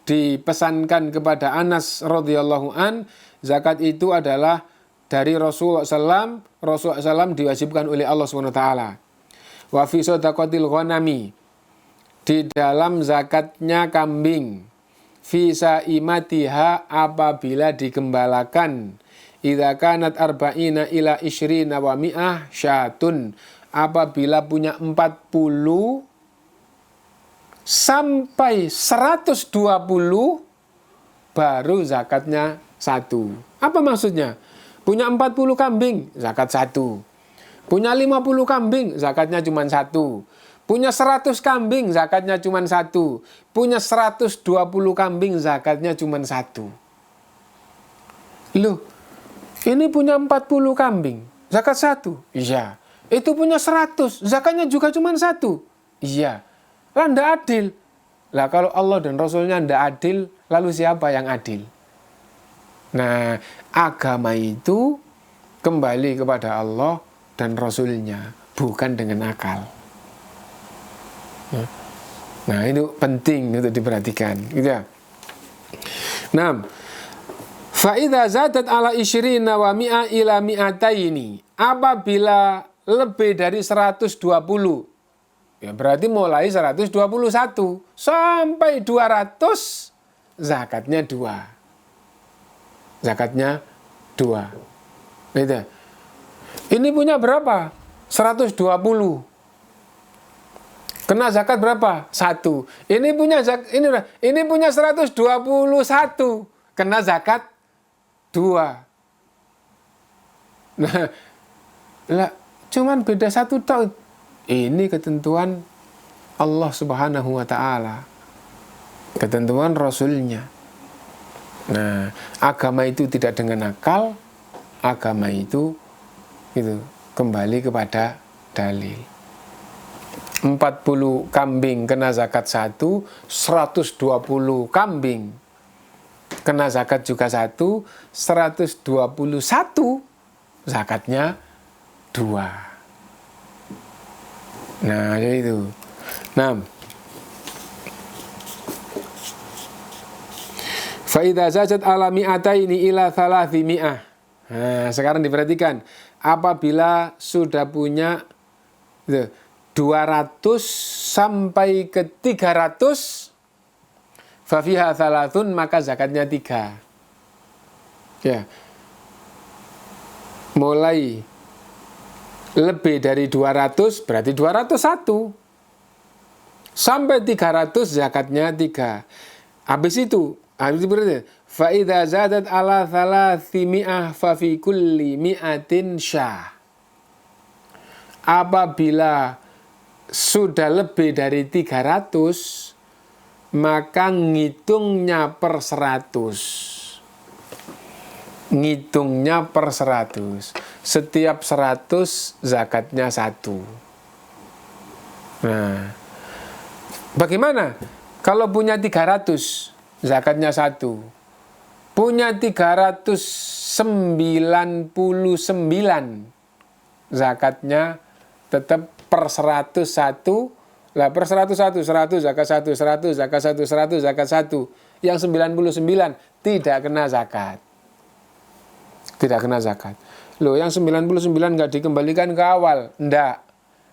dipesankan kepada Anas radhiyallahu an. Zakat itu adalah dari Rasulullah SAW diwajibkan oleh Allah SWT. Wa fi shadaqatil ghanami, di dalam zakatnya kambing, fi saimatiha, apabila digembalakan, idza kanat arba'ina ila isyrina wa mi'ah syatun, apabila punya 40 sampai 120 baru zakatnya 1. Apa maksudnya? Punya 40 kambing, zakat 1. Punya 50 kambing, zakatnya cuma 1. Punya 100 kambing, zakatnya cuma 1. Punya 120 kambing, zakatnya cuma 1. Loh, ini punya 40 kambing, zakat 1. Iya. Itu punya 100, zakatnya juga cuma 1. Iya. Lah ndak adil. Lah kalau Allah dan Rasulnya ndak adil, lalu siapa yang adil? Nah, agama itu kembali kepada Allah dan Rasulnya, bukan dengan akal. Nah, itu penting untuk diperhatikan, gitu ya. Nah, fa idza zadat ala isyrina wa mi'a ila mi'ataini, apabila lebih dari 120, ya berarti mulai 121 sampai 200, zakatnya 2. Zakatnya 2. Gitu. Ini punya berapa? 120. Kena zakat berapa? 1. Ini punya 121. Kena zakat 2. Nah, lah cuman beda 1 tahun. Ini ketentuan Allah Subhanahu wa taala. Ketentuan Rasulnya. Nah, agama itu tidak dengan akal, agama itu kembali kepada dalil. 40 kambing kena zakat 1, 120 kambing kena zakat juga 1, 121 zakatnya 2. Nah, itu. Nah, fa idza zadat ala mi'ataini ila 300. Nah, sekarang diperhatikan, apabila sudah punya 200 sampai ke 300, fa fiha 3, maka zakatnya 3. Ya. Mulai lebih dari 200 berarti 201. Sampai 300 zakatnya 3. Habis itu berarti fa idza zadat ala 300 fa fi kulli mi'atin syah. Apabila sudah lebih dari 300, maka ngitungnya per 100. Ngitungnya per 100. Setiap 100 zakatnya 1. Nah, bagaimana kalau punya 300 zakatnya 1, punya 399 zakatnya tetap per 101. Lah per 101, 100 zakat 1, 100 zakat 1, 100 zakat 1. Yang 99 tidak kena zakat. Tidak kena zakat. Loh, yang 99 nggak dikembalikan ke awal? Enggak.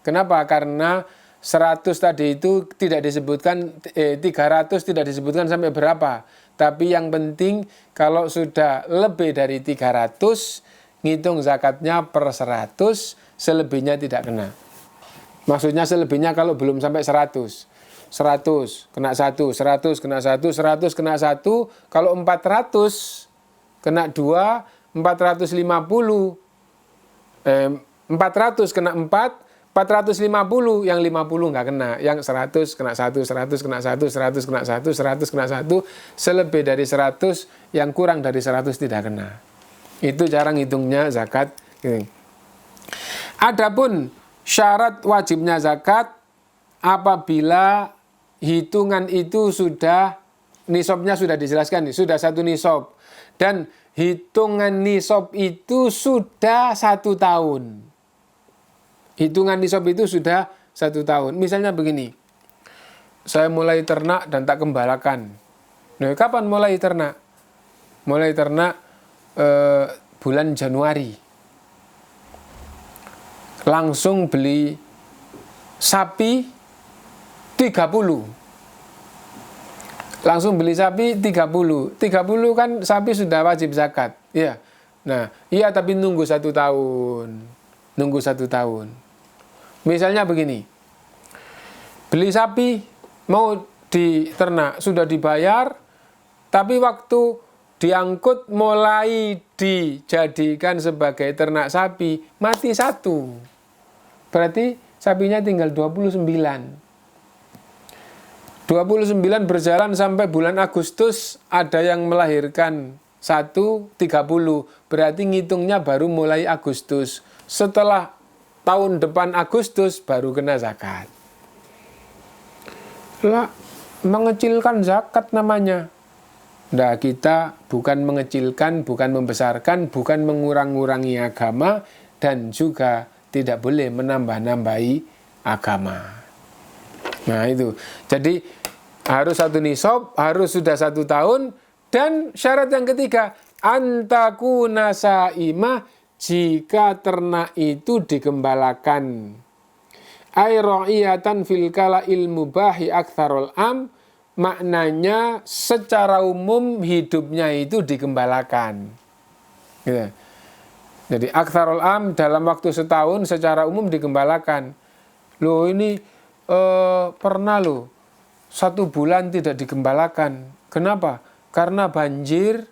Kenapa? Karena 100 tadi itu tidak disebutkan, 300 tidak disebutkan sampai berapa. Tapi yang penting kalau sudah lebih dari 300, ngitung zakatnya per 100, selebihnya tidak kena. Maksudnya selebihnya kalau belum sampai 100. 100 kena 1, 100 kena 1, 100 kena 1. Kalau 400 kena 2, 450. 400 kena 4, 450, yang 50 nggak kena, yang 100 kena 1, 100 kena 1, 100 kena 1, 100 kena 1, selebih dari 100, yang kurang dari 100 tidak kena. Itu cara ngitungnya zakat. Adapun syarat wajibnya zakat apabila hitungan itu sudah, nisabnya sudah dijelaskan nih, sudah 1 nisab, dan hitungan nisab itu sudah 1 tahun. Hitungan nisab itu sudah 1 tahun. Misalnya begini, saya mulai ternak dan tak gembalakan. Nah, kapan mulai ternak? Mulai ternak bulan Januari. Langsung beli sapi 30. Langsung beli sapi 30. 30 kan sapi sudah wajib zakat. Ya. Nah, iya, tapi nunggu 1 tahun. Nunggu 1 tahun. Misalnya begini, beli sapi mau diternak, sudah dibayar, tapi waktu diangkut mulai dijadikan sebagai ternak sapi, mati 1. Berarti sapinya tinggal 29. 29 berjalan sampai bulan Agustus, ada yang melahirkan 1, 30. Berarti ngitungnya baru mulai Agustus. Setelah tahun depan Agustus baru kena zakat. Lah, mengecilkan zakat namanya. Nah, kita bukan mengecilkan, bukan membesarkan, bukan mengurang-urangi agama, dan juga tidak boleh menambah-nambahi agama. Nah, itu. Jadi harus 1 nisab, harus sudah 1 tahun, dan syarat yang ketiga, antakuna saimah, jika ternak itu digembalakan. Ay ra'iyatan fil kala'il mubahi aktsarul am, maknanya secara umum hidupnya itu digembalakan. Gitu. Jadi aktsarul am dalam waktu setahun secara umum digembalakan. Loh, ini pernah loh 1 bulan tidak digembalakan. Kenapa? Karena banjir.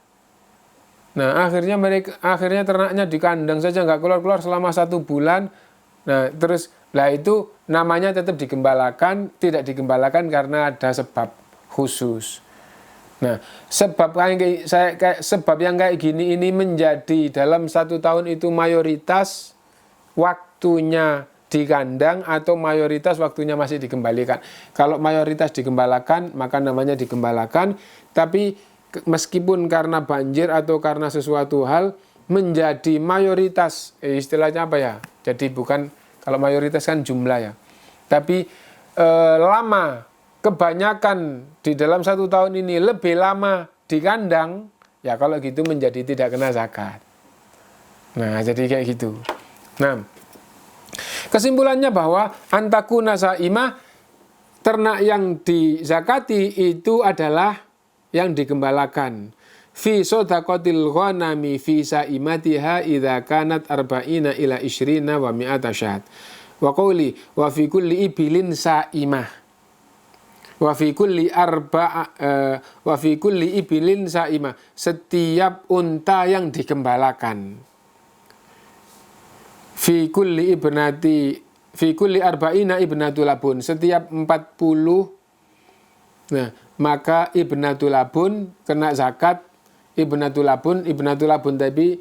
Nah, akhirnya ternaknya di kandang saja nggak keluar-keluar selama 1 bulan. Nah, terus itu namanya tetap digembalakan, tidak digembalakan karena ada sebab khusus. Nah, sebab yang kayak gini ini menjadi dalam 1 tahun itu mayoritas waktunya di kandang atau mayoritas waktunya masih digembalikan. Kalau mayoritas digembalakan, maka namanya digembalakan, tapi meskipun karena banjir atau karena sesuatu hal menjadi mayoritas, istilahnya apa ya? Jadi bukan, kalau mayoritas kan jumlah ya. Tapi lama, kebanyakan di dalam 1 tahun ini lebih lama di kandang, ya kalau gitu menjadi tidak kena zakat. Nah, jadi kayak gitu. Nah, kesimpulannya bahwa antakuna saimah, ternak yang dizakati itu adalah yang digembalakan. Fi sodaqatil ghanami fi saimatiha idza kanat arba'ina ila isyrina wa mi'ata syat. Wa qawli wa fi kulli ibilin saimah. Wa fi kulli ibilin saimah. Setiap unta yang digembalakan. Fi kulli arba'ina ibnatul labun. Setiap 40. Nah, maka ibnatul labun kena zakat. Ibnatul labun tadi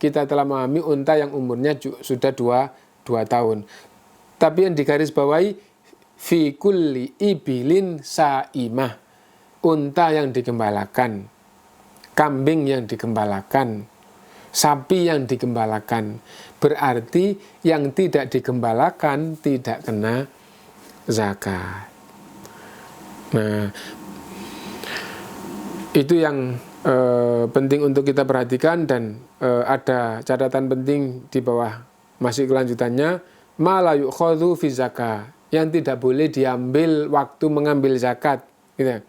kita telah memahami unta yang umurnya sudah 2 tahun. Tapi yang digarisbawahi fi kulli ibilin saimah, unta yang digembalakan, kambing yang digembalakan, sapi yang digembalakan. Berarti yang tidak digembalakan tidak kena zakat. Nah, itu yang penting untuk kita perhatikan, dan ada catatan penting di bawah masih kelanjutannya, ma la yu'khadhu fi zakah, yang tidak boleh diambil waktu mengambil zakat, gitu.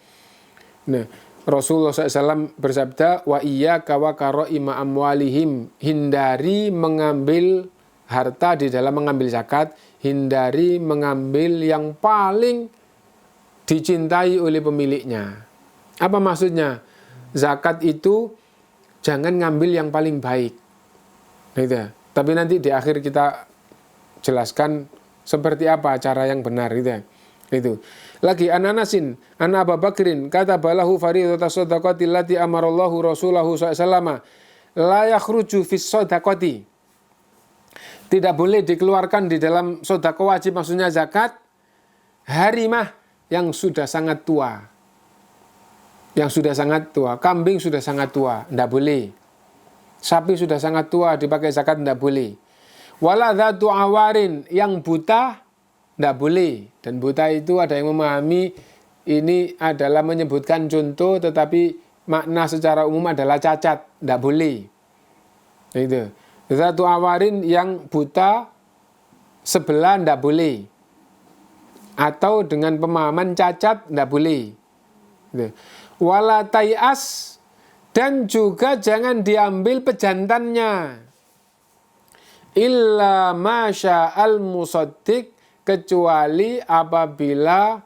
Nah, Rasulullah SAW bersabda, wa iyyaka wa karaima amwalihim, hindari mengambil harta di dalam mengambil zakat, hindari mengambil yang paling dicintai oleh pemiliknya. Apa maksudnya? Zakat itu jangan ngambil yang paling baik. Gitu ya. Tapi nanti di akhir kita jelaskan seperti apa cara yang benar gitu ya. Itu. Lagi Anasin, Abu Bakrin kata balahu fardhatus shadaqati allati amarallahu rasulahu sallallahu la yakhruju fis shadaqati. Tidak boleh dikeluarkan di dalam sedekah wajib, maksudnya zakat, harimah yang sudah sangat tua. Yang sudah sangat tua, kambing sudah sangat tua, tidak boleh. Sapi sudah sangat tua dipakai zakat, tidak boleh. Wala dzatu awarin, yang buta tidak boleh. Dan buta itu ada yang memahami ini adalah menyebutkan contoh, tetapi makna secara umum adalah cacat, tidak boleh. Itu. Dzatu awarin yang buta sebelah tidak boleh. Atau dengan pemahaman cacat tidak boleh. Gitu. Wala tayas, dan juga jangan diambil pejantannya. Illa masya al-musaddiq, kecuali apabila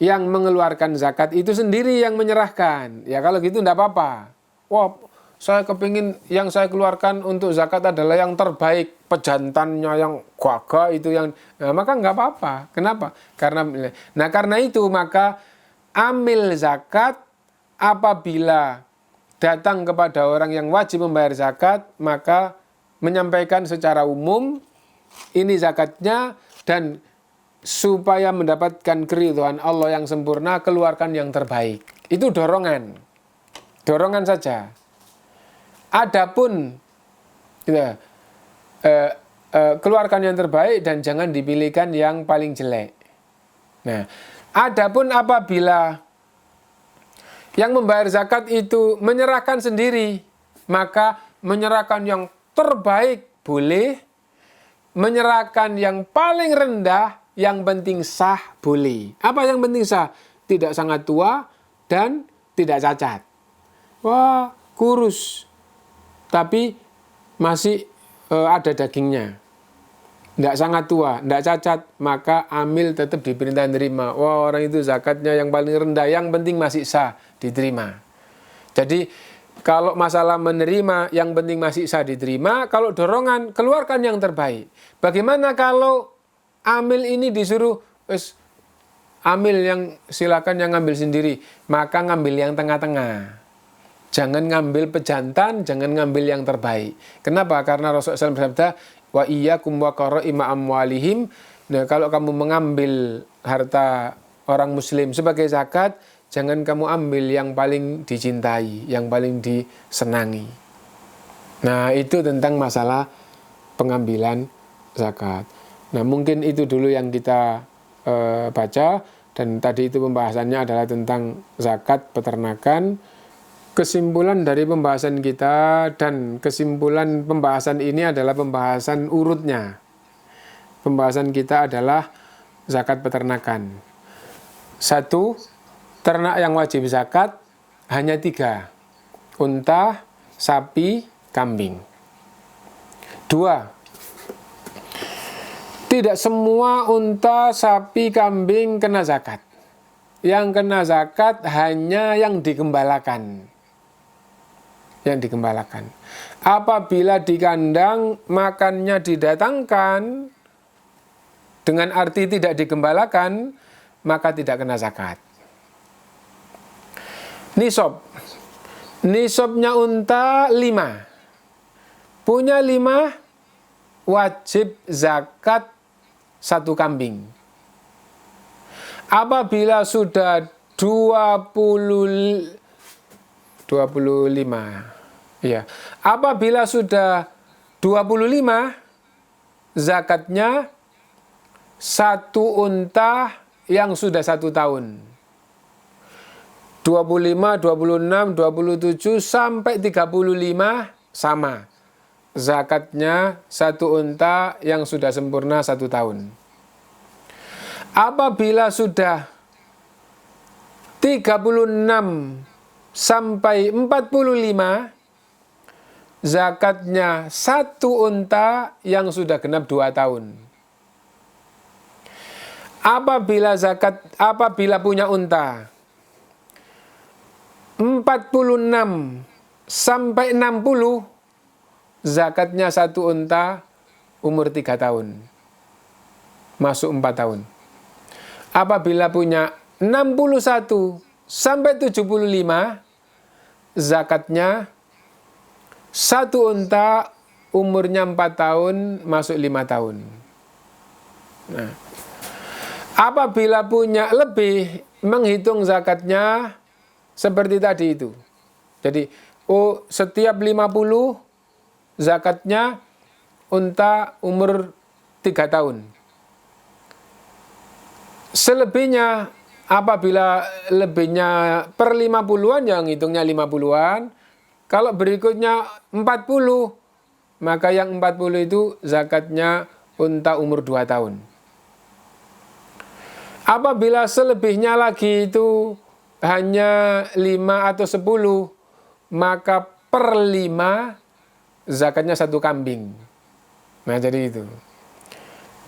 yang mengeluarkan zakat itu sendiri yang menyerahkan. Ya kalau gitu tidak apa-apa. Wah, saya kepingin yang saya keluarkan untuk zakat adalah yang terbaik, pejantannya yang gagah itu yang, nah, maka nggak apa-apa. Kenapa? Karena itu maka amil zakat apabila datang kepada orang yang wajib membayar zakat, maka menyampaikan secara umum ini zakatnya, dan supaya mendapatkan keridhaan Allah yang sempurna, keluarkan yang terbaik. Itu dorongan saja. Adapun keluarkan yang terbaik dan jangan dipilihkan yang paling jelek. Nah, adapun apabila yang membayar zakat itu menyerahkan sendiri, maka menyerahkan yang terbaik boleh, menyerahkan yang paling rendah, yang penting sah boleh. Apa yang penting sah? Tidak sangat tua dan tidak cacat. Wah, kurus, tapi masih ada dagingnya. Tidak sangat tua, tidak cacat, maka amil tetap diperintah menerima. Wah, orang itu zakatnya yang paling rendah, yang penting masih sah, diterima. Jadi kalau masalah menerima, yang penting masih sah, diterima. Kalau dorongan, keluarkan yang terbaik. Bagaimana kalau amil ini disuruh, amil yang silakan yang ngambil sendiri, maka ngambil yang tengah-tengah. Jangan ngambil pejantan, jangan ngambil yang terbaik. Kenapa? Karena Rasulullah SAW bersabda, wa iyyakum wa qara'ima amwalihim. Nah, kalau kamu mengambil harta orang muslim sebagai zakat, jangan kamu ambil yang paling dicintai, yang paling disenangi. Nah, itu tentang masalah pengambilan zakat. Nah, mungkin itu dulu yang kita baca, dan tadi itu pembahasannya adalah tentang zakat peternakan. Kesimpulan dari pembahasan kita, dan kesimpulan pembahasan ini adalah pembahasan urutnya. Pembahasan kita adalah zakat peternakan. 1, ternak yang wajib zakat hanya 3. Unta, sapi, kambing. 2, tidak semua unta, sapi, kambing kena zakat. Yang kena zakat hanya yang digembalakan. Yang digembalakan. Apabila di kandang makannya didatangkan dengan arti tidak digembalakan, maka tidak kena zakat. Nisab. Nisabnya unta 5. Punya 5, wajib zakat 1 kambing. Apabila sudah 25, ya. Apabila sudah 25, zakatnya 1 unta yang sudah 1 tahun. 25, 26, 27 sampai 35 sama. Zakatnya 1 unta yang sudah sempurna 1 tahun. Apabila sudah 36 sampai 45, zakatnya 1 unta yang sudah genap 2 tahun. Apabila punya unta 46 sampai 60, zakatnya 1 unta umur 3 tahun. Masuk 4 tahun. Apabila punya 61 sampai 75, zakatnya 1 unta umurnya 4 tahun masuk 5 tahun. Nah, apabila punya lebih, menghitung zakatnya seperti tadi itu. Jadi, setiap 50 zakatnya unta umur 3 tahun. Selebihnya, apabila lebihnya per 50-an, yang hitungnya 50-an. Kalau berikutnya 40, maka yang 40 itu zakatnya unta umur 2 tahun. Apabila selebihnya lagi itu hanya 5 atau 10, maka per 5 zakatnya 1 kambing. Nah, jadi itu.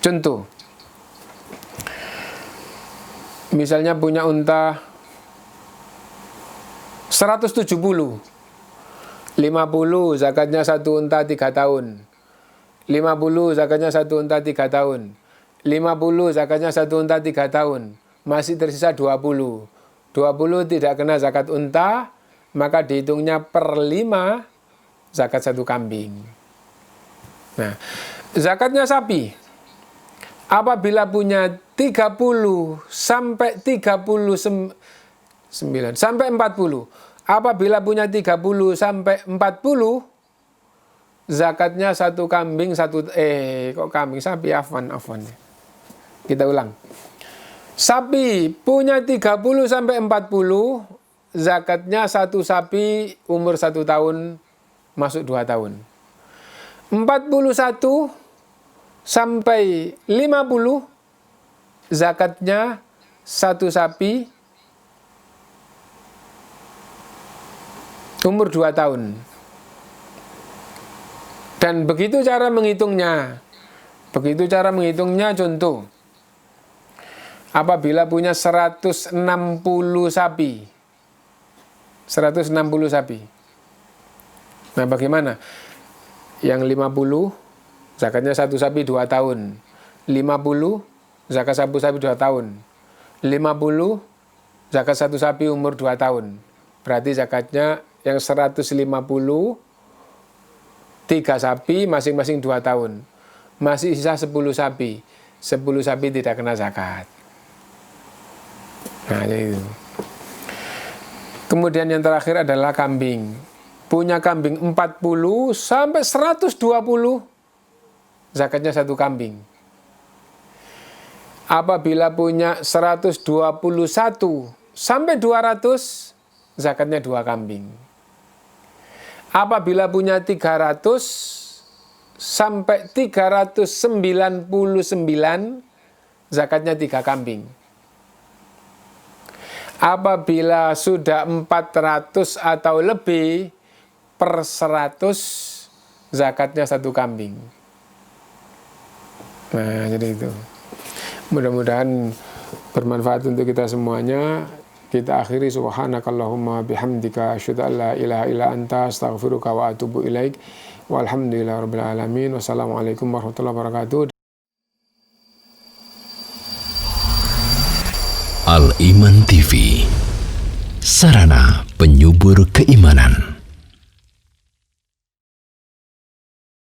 Contoh. Misalnya punya unta 170. 50 zakatnya 1 unta 3 tahun. 50 zakatnya 1 unta 3 tahun. 50 zakatnya 1 unta 3 tahun. Masih tersisa 20. 20 tidak kena zakat unta, maka dihitungnya per 5 zakat 1 kambing. Nah, zakatnya sapi. Apabila punya 30 sampai 39 sampai 40. Apabila punya 30 sampai 40, zakatnya 1 kambing, sapi, afwan. Kita ulang. Sapi punya 30 sampai 40, zakatnya 1 sapi umur 1 tahun masuk 2 tahun. 41 sampai 50, zakatnya 1 sapi umur 2 tahun. Dan begitu cara menghitungnya. Contoh. Apabila punya 160 sapi. 160 sapi. Nah, bagaimana? Yang 50 zakatnya 1 sapi 2 tahun. 50 zakat 1 sapi 2 tahun. 50 zakat 1 sapi umur 2 tahun. Berarti zakatnya yang 150, 3 sapi masing-masing 2 tahun. Masih sisa 10 sapi. 10 sapi tidak kena zakat. Nah, itu. Kemudian yang terakhir adalah kambing. Punya kambing 40 sampai 120, zakatnya 1 kambing. Apabila punya 121 sampai 200, zakatnya 2 kambing. Apabila punya 300 sampai 399, zakatnya 3 kambing. Apabila sudah 400 atau lebih per 100, zakatnya 1 kambing. Nah, jadi itu. Mudah-mudahan bermanfaat untuk kita semuanya. Kita akhiri subhanakallahumma bihamdika asyhadu an la ilaha illa anta astaghfiruka wa atubu ilaik. Walhamdulillahirabbil alamin. Wassalamualaikum warahmatullahi wabarakatuh. Al Iman TV, sarana penyubur keimanan.